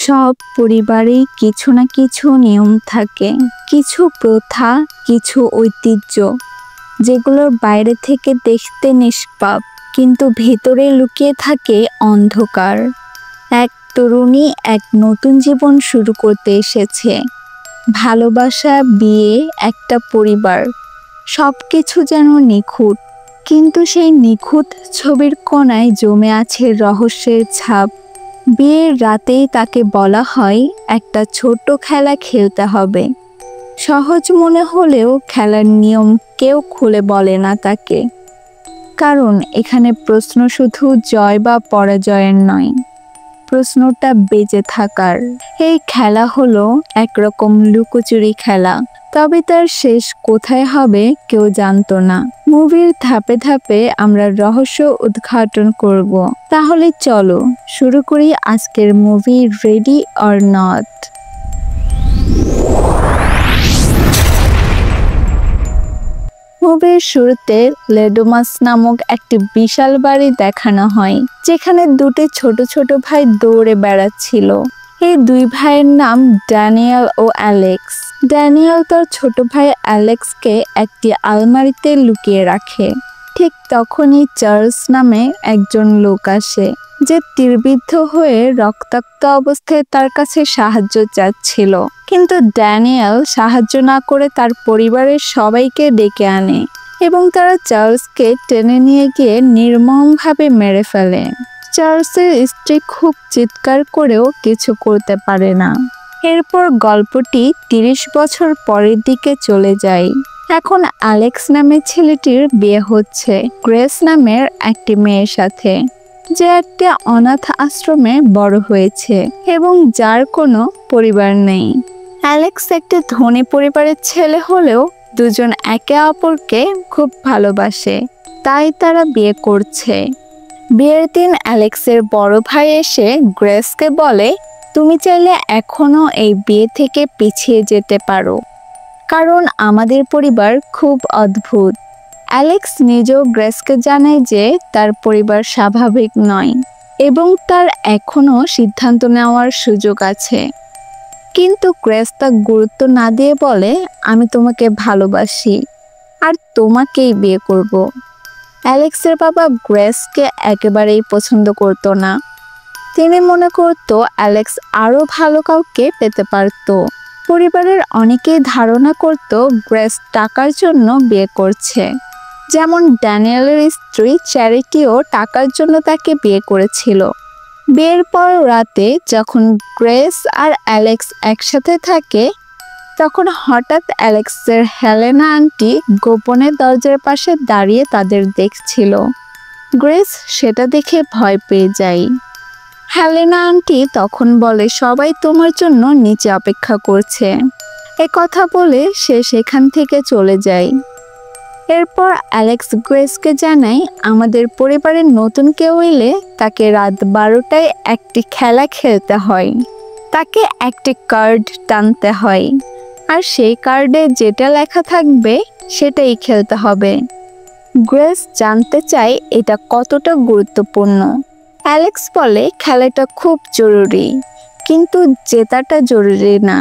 সব পরিবারেই কিছু না কিছু নিয়ম থাকে, কিছু প্রথা, কিছু ঐতিহ্য, যেগুলোর বাইরে থেকে দেখতে নিষ্পাপ কিন্তু ভেতরে লুকিয়ে থাকে অন্ধকার। এক তরুণী এক নতুন জীবন শুরু করতে এসেছে। ভালোবাসা, বিয়ে, একটা পরিবার, সবকিছু যেন নিখুঁত, কিন্তু সেই নিখুঁত ছবির কোণায় জমে আছে রহস্যের ছাপ। বিয়ের রাতেই তাকে বলা হয় একটা ছোট্ট খেলা খেলতে হবে। সহজ মনে হলেও খেলার নিয়ম কেউ খুলে বলে না তাকে, কারণ এখানে প্রশ্ন শুধু জয় বা পরাজয়ের নয়, প্রশ্নটা বেঁচে থাকার। এই খেলা হলো একরকম লুকোচুরি খেলা, তবে তার শেষ কোথায় হবে কেউ জানতো না। মুভির ধাপে ধাপে আমরা রহস্য উদ্ঘাটন করব। তাহলে চলো শুরু করি আজকের মুভি রেডি অর নট। মুভির শুরুতে লেডোমাস নামক একটি বিশাল বাড়ি দেখানো হয়, যেখানে দুটি ছোট ছোট ভাই দৌড়ে বেড়াচ্ছিল। এই দুই ভাইয়ের নাম ড্যানিয়েল ও অ্যালেক্স। ড্যানিয়েল তার ছোট ভাই অ্যালেক্সকে একটি আলমারিতে লুকিয়ে রাখে। ঠিক তখনই চার্লস নামে একজন লোক আসে, যে তীরবিদ্ধ হয়ে রক্তাক্ত অবস্থায় তার কাছে সাহায্য চাচ্ছিল। কিন্তু ড্যানিয়েল সাহায্য না করে তার পরিবারের সবাইকে ডেকে আনে এবং তারা চার্লসকে টেনে নিয়ে গিয়ে নির্মমভাবে মেরে ফেলে। চার্লসের স্ত্রী খুব চিৎকার করেও কিছু করতে পারে না। এরপর গল্পটি 30 বছর পরের দিকে চলে যায়। এখন অ্যালেক্স নামের ছেলেটির বিয়ে হচ্ছে গ্রেস নামের একটি মেয়ের সাথে, যে একটা অনাথ আশ্রমে বড় হয়েছে এবং যার কোনো পরিবার নেই। অ্যালেক্স একটা ধনী পরিবারের ছেলে হলেও দুজন একে অপরকে খুব ভালোবাসে, তাই তারা বিয়ে করছে। বিয়ের দিন অ্যালেক্সের বড় ভাই এসে গ্রেসকে বলে, তুমি চাইলে এখনো এই বিয়ে থেকে পিছিয়ে যেতে পারো, কারণ আমাদের পরিবার খুব অদ্ভুত। অ্যালেক্স নিজেও গ্রেসকে জানায় যে তার পরিবার স্বাভাবিক নয় এবং তার এখনো সিদ্ধান্ত নেওয়ার সুযোগ আছে। কিন্তু গ্রেস তা গুরুত্ব না দিয়ে বলে, আমি তোমাকে ভালোবাসি আর তোমাকেই বিয়ে করব। অ্যালেক্সের বাবা গ্রেসকে একেবারেই পছন্দ করতো না। তিনি মনে করতো অ্যালেক্স আরো ভালো কাউকে পেতে পারত। পরিবারের অনেকেই ধারণা করত গ্রেস টাকার জন্য বিয়ে করছে, যেমন ড্যানিয়েলের স্ত্রী চ্যারিটিও টাকার জন্য তাকে বিয়ে করেছিল। বিয়ের পর রাতে যখন গ্রেস আর অ্যালেক্স একসাথে থাকে, তখন হঠাৎ অ্যালেক্সের হেলেনা আন্টি গোপনে দরজার পাশে দাঁড়িয়ে তাদের দেখছিল। গ্রেস সেটা দেখে ভয় পেয়ে যায়। হেলেনা আন্টি তখন বলে, সবাই তোমার জন্য নিচে অপেক্ষা করছে। কথা বলে সে সেখান থেকে চলে যায়। এরপর অ্যালেক্স গ্রেসকে জানায়, আমাদের পরিবারের নতুন কেউ এলে তাকে রাত 12টায় একটি খেলা খেলতে হয়। তাকে একটি কার্ড টানতে হয়, আর সেই কার্ডে যেটা লেখা থাকবে সেটাই খেলতে হবে। গ্রেস জানতে চায় এটা কতটা গুরুত্বপূর্ণ। অ্যালেক্স বলে, খেলাটা খুব জরুরি, কিন্তু জেতাটা জরুরি না।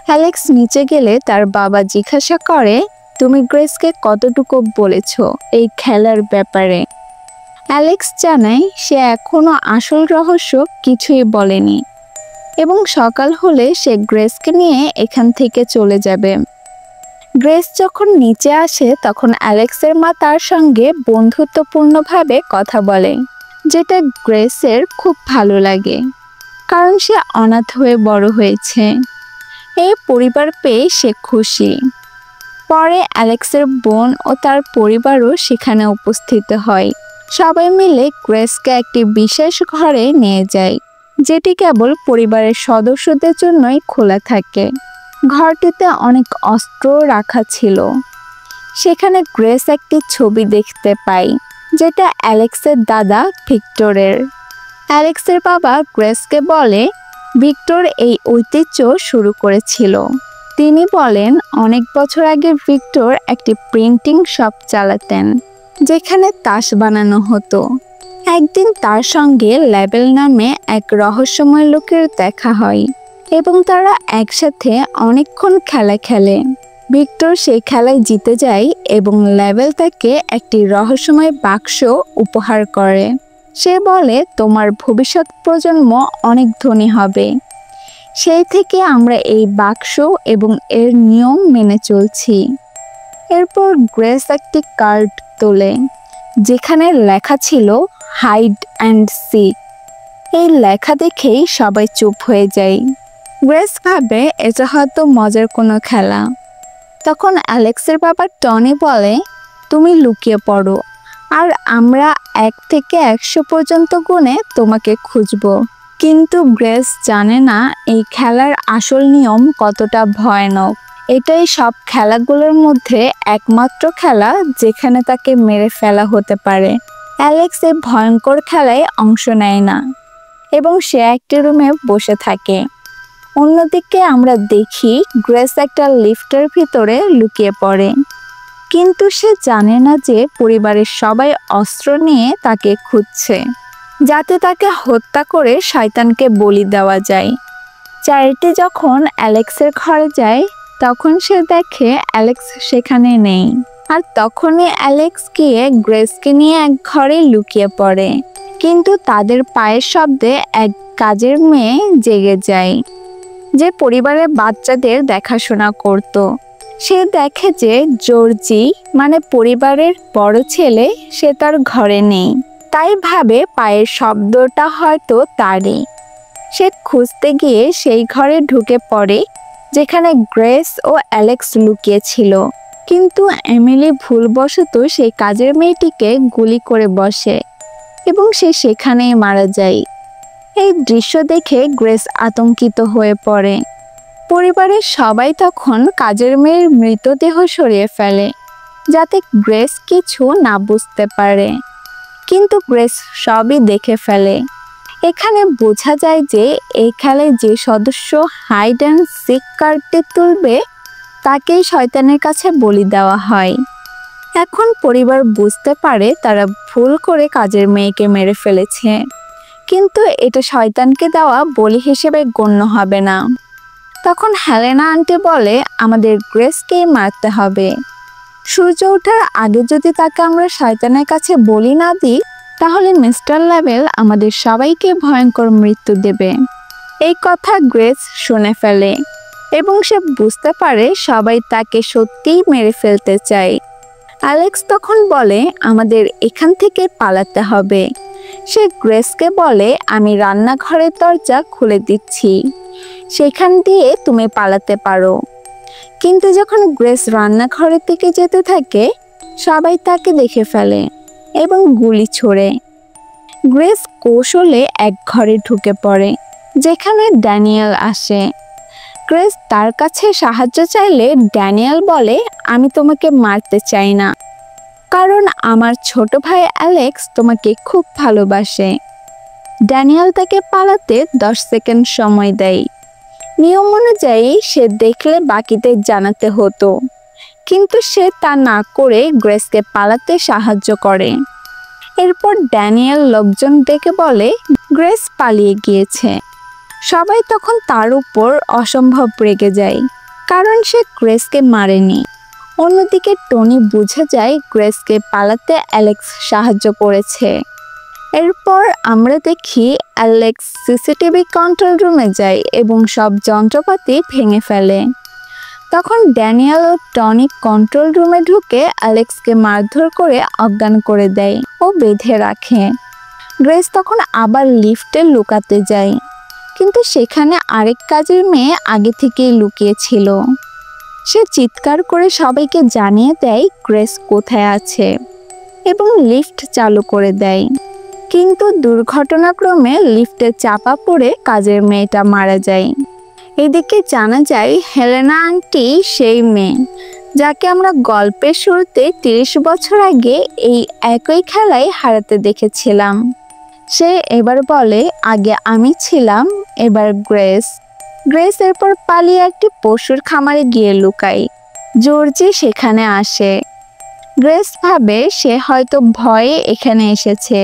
অ্যালেক্স নিচে গেলে তার বাবা জিজ্ঞাসা করে, তুমি গ্রেসকে কতটুকু বলেছ এই খেলার ব্যাপারে? অ্যালেক্স জানায় সে এখনো আসল রহস্য কিছুই বলেনি এবং সকাল হলে সে গ্রেসকে নিয়ে এখান থেকে চলে যাবে। গ্রেস যখন নিচে আসে তখন অ্যালেক্সের মা তার সঙ্গে বন্ধুত্বপূর্ণভাবে কথা বলে, যেটা গ্রেসের খুব ভালো লাগে, কারণ সে অনাথ হয়ে বড় হয়েছে। এই পরিবার পেয়ে সে খুশি। পরে অ্যালেক্সের বোন ও তার পরিবারও সেখানে উপস্থিত হয়। সবাই মিলে গ্রেসকে একটি বিশেষ ঘরে নিয়ে যায়, যেটি কেবল পরিবারের সদস্যদের জন্যই খোলা থাকে। ঘরটিতে অনেক অস্ত্র রাখা ছিল। সেখানে গ্রেস একটি ছবি দেখতে পায়, যেটা অ্যালেক্সের দাদা ভিক্টরের। অ্যালেক্সের বাবা গ্রেসকে বলে, ভিক্টর এই ঐতিহ্য শুরু করেছিল। তিনি বলেন, অনেক বছর আগে ভিক্টর একটি প্রিন্টিং শপ চালাতেন, যেখানে তাস বানানো হতো। একদিন তার সঙ্গে লেবেল নামে এক রহস্যময় লোকের দেখা হয় এবং তারা একসাথে অনেকক্ষণ খেলা খেলে। ভিক্টর সেই খেলায় জিতে যায় এবং লেবেল তাকে একটি রহস্যময় বাক্স উপহার করে। সে বলে, তোমার ভবিষ্যৎ প্রজন্ম অনেক ধনী হবে। সেই থেকে আমরা এই বাক্স এবং এর নিয়ম মেনে চলছি। এরপর গ্রেস একটি কার্ড তোলে যেখানে লেখা ছিল হাইড অ্যান্ড সিক। এই লেখা দেখেই সবাই চুপ হয়ে যায়। গ্রেস ভাবে এটা হয়তো মজার কোনো খেলা। তখন অ্যালেক্সের বাবা টনি বলে, তুমি লুকিয়ে পড়ো আর আমরা 1 থেকে 100 পর্যন্ত গুণে তোমাকে খুঁজব। কিন্তু গ্রেস জানে না এই খেলার আসল নিয়ম কতটা ভয়ানক। এটাই সব খেলাগুলোর মধ্যে একমাত্র খেলা যেখানে তাকে মেরে ফেলা হতে পারে। অ্যালেক্স এই ভয়ঙ্কর খেলায় অংশ নেয় না এবং সে একটি রুমে বসে থাকে। অন্যদিকে আমরা দেখি গ্রেস একটা লিফটের ভিতরে লুকিয়ে পড়ে, কিন্তু সে জানে না যে পরিবারের সবাই অস্ত্র নিয়ে তাকে খুঁজছে, যাতে তাকে হত্যা করে শয়তানকে বলি দেওয়া যায়। চ্যারিটি যখন অ্যালেক্সের ঘরে যায় তখন সে দেখে অ্যালেক্স সেখানে নেই, আর তখনই অ্যালেক্স গিয়ে গ্রেসকে নিয়ে এক ঘরে লুকিয়ে পড়ে। কিন্তু তাদের পায়ের শব্দে এক কাজের মেয়ে জেগে যায় যে পরিবারের বাচ্চাদের দেখাশোনা করত। সে দেখে যে জর্জি মানে পরিবারের বড় ছেলে সে তার ঘরে নেই, তাই ভাবে পায়ের শব্দটা হয়তো তারই। সে খুঁজতে গিয়ে সেই ঘরে ঢুকে পড়ে যেখানে গ্রেস ও অ্যালেক্স লুকিয়েছিল, কিন্তু এমিলি ভুলবশত সেই কাজের মেয়েটিকে গুলি করে বসে এবং সে সেখানেই মারা যায়। এই দৃশ্য দেখে গ্রেস আতঙ্কিত হয়ে পড়ে। পরিবারের সবাই তখন কাজের মেয়ের মৃতদেহ সরিয়ে ফেলে যাতে গ্রেস কিছু না বুঝতে পারে, কিন্তু গ্রেস সবই দেখে ফেলে। এখানে বোঝা যায় যে এই খেলায় যে সদস্য হাইড অ্যান্ড সিক কার্ডটি তুলবে তাকেই শয়তানের কাছে বলি দেওয়া হয়। এখন পরিবার বুঝতে পারে তারা ভুল করে কাজের মেয়েকে মেরে ফেলেছে, কিন্তু এটা শয়তানকে দেওয়া বলি হিসেবে গণ্য হবে না। তখন হেলেনা আন্টি বলে, আমাদের গ্রেসকেই মারতে হবে। সূর্য ওঠার আগে যদি তাকে আমরা শয়তানের কাছে বলি না দিই তাহলে মিস্টার লেবেল আমাদের সবাইকে ভয়ঙ্কর মৃত্যু দেবে। এই কথা গ্রেস শুনে ফেলে এবং সে বুঝতে পারে সবাই তাকে সত্যিই মেরে ফেলতে চায়। অ্যালেক্স তখন বলে, আমাদের এখান থেকে পালাতে হবে। সে গ্রেসকে বলে, আমি রান্নাঘরের দরজা খুলে দিচ্ছি, সেখান দিয়ে তুমি পালাতে পারো। কিন্তু যখন গ্রেস রান্নাঘরের দিকে যেতে থাকে সবাই তাকে দেখে ফেলে এবং গুলি ছোড়ে। গ্রেস কৌশলে এক ঘরে ঢুকে পড়ে যেখানে ড্যানিয়েল আসে। গ্রেস তার কাছে সাহায্য চাইলে ড্যানিয়েল বলে, আমি তোমাকে মারতে চাই না, কারণ আমার ছোট ভাই অ্যালেক্স তোমাকে খুব ভালোবাসে। ড্যানিয়েল তাকে পালাতে 10 সেকেন্ড সময় দেয়। নিয়ম অনুযায়ী সে দেখলে বাকিদের জানাতে হতো, কিন্তু সে তা না করে গ্রেসকে পালাতে সাহায্য করে। এরপর ড্যানিয়েল লোকজন ডেকে বলে গ্রেস পালিয়ে গিয়েছে। সবাই তখন তার উপর অসম্ভব রেগে যায়, কারণ সে গ্রেসকে মারেনি। অন্যদিকে টনি বুঝে যায় গ্রেসকে পালাতে অ্যালেক্স সাহায্য করেছে। এরপর আমরা দেখি অ্যালেক্স সিসিটিভি কন্ট্রোল রুমে যায় এবং সব যন্ত্রপাতি ভেঙে ফেলে। তখন ড্যানিয়েল ও টনি কন্ট্রোল রুমে ঢুকে অ্যালেক্সকে মারধর করে অজ্ঞান করে দেয় ও বেঁধে রাখে। গ্রেস তখন আবার লিফটে লুকাতে যায়, কিন্তু সেখানে আরেক কাজের মেয়ে আগে থেকেই লুকিয়েছিল। সে চিৎকার করে সবাইকে জানিয়ে দেয় গ্রেস কোথায় আছে এবং লিফট চালু করে দেয়। কিন্তু দুর্ঘটনাক্রমে লিফটে চাপা পড়ে কাজের মেয়েটা মারা যায়। এদিকে জানা যায় হেলেনা আন্টি সেই মেয়ে যাকে আমরা গল্পের শুরুতে 30 বছর আগে এই একই খেলায় হারাতে দেখেছিলাম। সে এবার বলে, আগে আমি ছিলাম, এবার গ্রেস। গ্রেস এরপর পালিয়ে একটি পশুর খামারে গিয়ে লুকায়। জর্জি সেখানে আসে। গ্রেস ভাবে সে হয়তো ভয়ে এখানে এসেছে,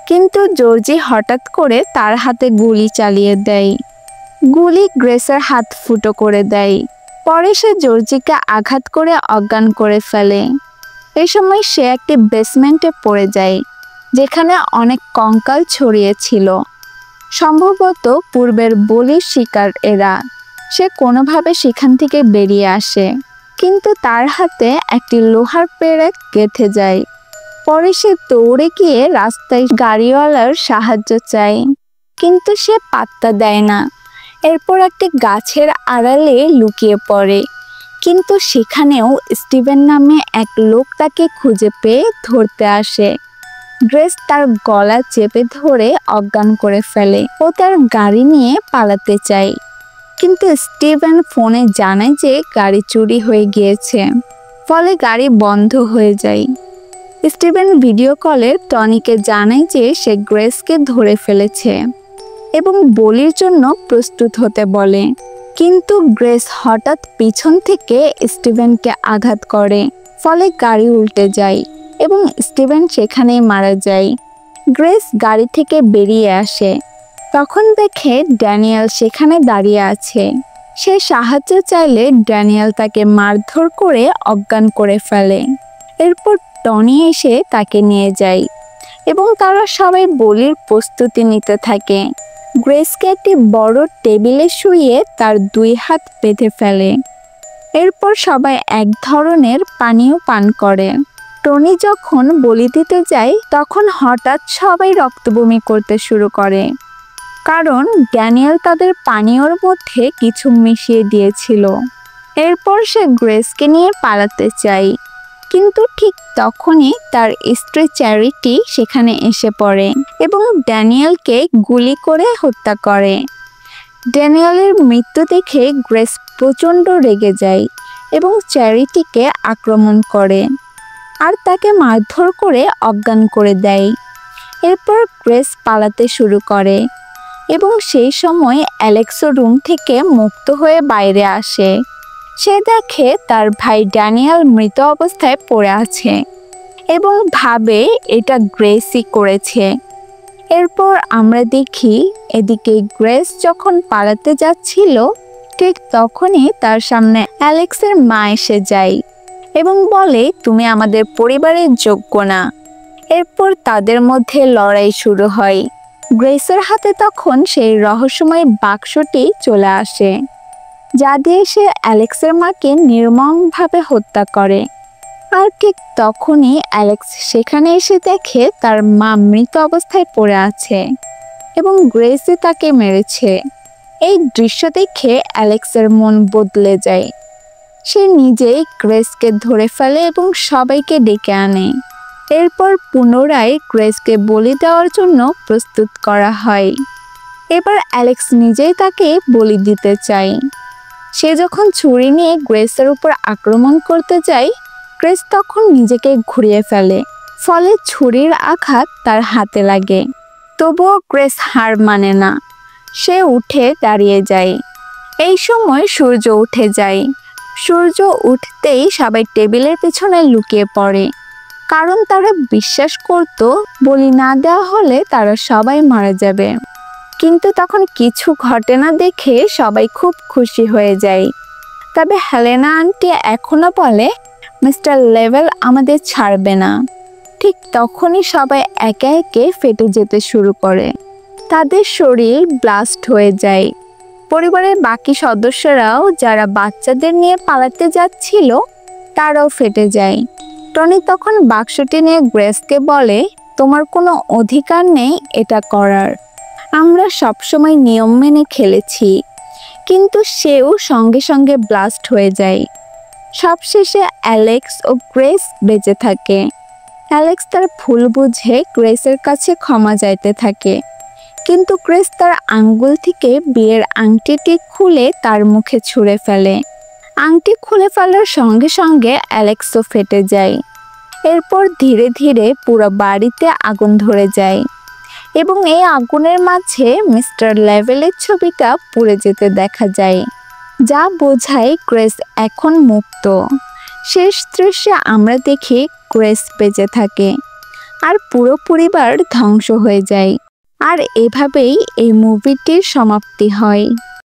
কিন্তু জর্জি হঠাৎ করে তার হাতে গুলি চালিয়ে দেয়। গুলি গ্রেসের হাত ফুটো করে দেয়। পরে সে জর্জিকে আঘাত করে অজ্ঞান করে ফেলে। এই সময় সে একটি বেসমেন্টে পড়ে যায়, যেখানে অনেক কঙ্কাল ছড়িয়ে ছিল। সম্ভবত পূর্বের বলির শিকার এরা। সে কোনোভাবে সেখান থেকে বেরিয়ে আসে, কিন্তু তার হাতে একটি লোহার পেরেক গেঁথে যায়। পরে সে দৌড়ে গিয়ে রাস্তায় গাড়িওয়ালার সাহায্য চায়, কিন্তু সে পাত্তা দেয় না। এরপর একটি গাছের আড়ালে লুকিয়ে পড়ে, কিন্তু সেখানেও স্টিভেন নামে এক লোক তাকে খুঁজে পেয়ে ধরতে আসে। গ্রেস তার গলা চেপে ধরে অজ্ঞান করে ফেলে ও তার গাড়ি নিয়ে পালাতে চায়, কিন্তু স্টিভেন ফোনে জানায় যে গাড়ি চুরি হয়ে গিয়েছে, ফলে গাড়ি বন্ধ হয়ে যায়। স্টিভেন ভিডিও কলে টনিকে জানায় যে সে গ্রেসকে ধরে ফেলেছে এবং বলির জন্য প্রস্তুত হতে বলে, কিন্তু গ্রেস হঠাৎ পিছন থেকে স্টিভেনকে আঘাত করে, ফলে গাড়ি উল্টে যায় এবং স্টিভেন সেখানেই মারা যায়। গ্রেস গাড়ি থেকে বেরিয়ে আসে, তখন দেখে ড্যানিয়েল সেখানে দাঁড়িয়ে আছে। সে সাহায্য চাইলে ড্যানিয়েল তাকে মারধর করে অজ্ঞান করে ফেলে। এরপর টনি এসে তাকে নিয়ে যায় এবং তারা সবাই বলির প্রস্তুতি নিতে থাকে। গ্রেসকে একটি বড় টেবিলে শুইয়ে তার 2 হাত বেঁধে ফেলে। এরপর সবাই এক ধরনের পানীয় পান করে। টনি যখন বলি দিতে যায় তখন হঠাৎ সবাই রক্তবমি করতে শুরু করে, কারণ ড্যানিয়েল তাদের পানীয়র মধ্যে কিছু মিশিয়ে দিয়েছিল। এরপর সে গ্রেসকে নিয়ে পালাতে চায়, কিন্তু ঠিক তখনই তার স্ত্রী চ্যারিটি সেখানে এসে পড়ে এবং ড্যানিয়েলকে গুলি করে হত্যা করে। ড্যানিয়েলের মৃত্যু দেখে গ্রেস প্রচণ্ড রেগে যায় এবং চ্যারিটিকে আক্রমণ করে আর তাকে মারধর করে অজ্ঞান করে দেয়। এরপর গ্রেস পালাতে শুরু করে এবং সেই সময় অ্যালেক্সও রুম থেকে মুক্ত হয়ে বাইরে আসে। সে দেখে তার ভাই ড্যানিয়েল মৃত অবস্থায় পড়ে আছে এবং ভাবে এটা গ্রেসই করেছে। এরপর আমরা দেখি এদিকে গ্রেস যখন পালাতে যাচ্ছিল ঠিক তখনই তার সামনে অ্যালেক্সের মা এসে যায় এবং বলে, তুমি আমাদের পরিবারের যোগ্য না। এরপর তাদের মধ্যে লড়াই শুরু হয়। গ্রেসের হাতে তখন সেই রহস্যময় বাক্সটি চলে আসে, যা দিয়ে সে অ্যালেক্সের মাকে নির্মমভাবে হত্যা করে। আর ঠিক তখনই অ্যালেক্স সেখানে এসে দেখে তার মা মৃত অবস্থায় পড়ে আছে এবং গ্রেসই তাকে মেরেছে। এই দৃশ্য দেখে অ্যালেক্সের মন বদলে যায়। সে নিজেই গ্রেসকে ধরে ফেলে এবং সবাইকে ডেকে আনে। এরপর পুনরায় গ্রেসকে বলি দেওয়ার জন্য প্রস্তুত করা হয়। এবার অ্যালেক্স নিজেই তাকে বলি দিতে চায়। সে যখন ছুরি নিয়ে গ্রেসের উপর আক্রমণ করতে যায়, গ্রেস তখন নিজেকে ঘুরিয়ে ফেলে, ফলে ছুরির আঘাত তার হাতে লাগে। তবুও গ্রেস হার মানে না, সে উঠে দাঁড়িয়ে যায়। এই সময় সূর্য উঠে যায়। সূর্য উঠতেই সবাই টেবিলের পেছনে লুকিয়ে পড়ে, কারণ তারা বিশ্বাস করত বলি না দেওয়া হলে তারা সবাই মারা যাবে। কিন্তু তখন কিছু ঘটে না দেখে সবাই খুব খুশি হয়ে যায়। তবে হেলেনা আন্টি এখনো বলে, মিস্টার লেভেল আমাদের ছাড়বে না। ঠিক তখনই সবাই একে একে ফেটে যেতে শুরু করে, তাদের শরীর ব্লাস্ট হয়ে যায়। পরিবারের বাকি সদস্যরাও যারা বাচ্চাদের নিয়ে পালাতে যাচ্ছিল তারাও ফেটে যায়। টনি তখন বাক্সটি নিয়ে গ্রেসকে বলে, তোমার কোনো অধিকার নেই এটা করার, আমরা সবসময় নিয়ম মেনে খেলেছি। কিন্তু সেও সঙ্গে সঙ্গে ব্লাস্ট হয়ে যায়। সবশেষে অ্যালেক্স ও গ্রেস বেঁচে থাকে। অ্যালেক্স তার ভুল বুঝে গ্রেসের কাছে ক্ষমা চাইতে থাকে, কিন্তু গ্রেস তার আঙ্গুল থেকে বিয়ের আংটিটি খুলে তার মুখে ছুঁড়ে ফেলে। আংটি খুলে ফেলার সঙ্গে সঙ্গে অ্যালেক্সও ফেটে যায়। এরপর ধীরে ধীরে পুরো বাড়িতে আগুন ধরে যায় এবং এই আগুনের মাঝে মিস্টার লেভেলের ছবিটা পুড়ে যেতে দেখা যায়, যা বোঝায় গ্রেস এখন মুক্ত। শেষ দৃশ্যে আমরা দেখি গ্রেস বেঁচে থাকে। আর পুরো পরিবার ধ্বংস হয়ে যায়। আর এভাবেই এই মুভিটির সমাপ্তি হয়।